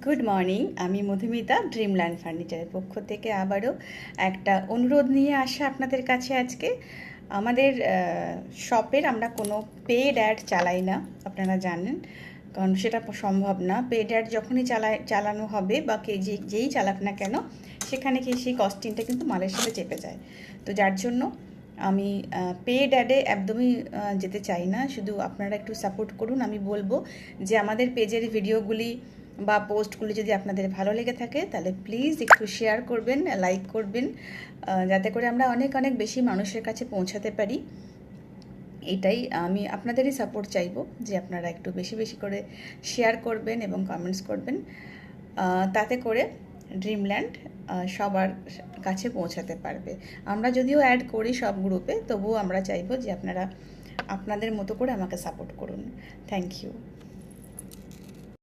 Good morning. আমি Madhumita Dreamland ফার্নিচারের পক্ষ থেকে আবারও একটা অনুরোধ নিয়ে আসা আপনাদের কাছে আজকে। আমাদের শপের আমরা কোনো পেড অ্যাড চালাই না, আপনারা জানেন, কারণ সেটা সম্ভব না। পেড অ্যাড যখনই চালানো হবে বা যেই চালাক না কেন, সেখানে কি সেই কস্টিংটা কিন্তু মালের সাথে চেপে যায়। তো যার জন্য আমি পেড অ্যাডে একদমই যেতে চাই না। শুধু আপনারা একটু সাপোর্ট করুন। আমি বলবো যে আমাদের পেজের ভিডিওগুলি বা পোস্টগুলি যদি আপনাদের ভালো লেগে থাকে তাহলে প্লিজ একটু শেয়ার করবেন, লাইক করবেন, যাতে করে আমরা অনেক অনেক বেশি মানুষের কাছে পৌঁছাতে পারি। এটাই আমি আপনাদেরই সাপোর্ট চাইবো, যে আপনারা একটু বেশি বেশি করে শেয়ার করবেন এবং কমেন্টস করবেন, তাতে করে ড্রিমল্যান্ড সবার কাছে পৌঁছাতে পারবে। আমরা যদিও অ্যাড করি সব গ্রুপে, তবুও আমরা চাইবো যে আপনারা আপনাদের মতো করে আমাকে সাপোর্ট করুন। Thank you.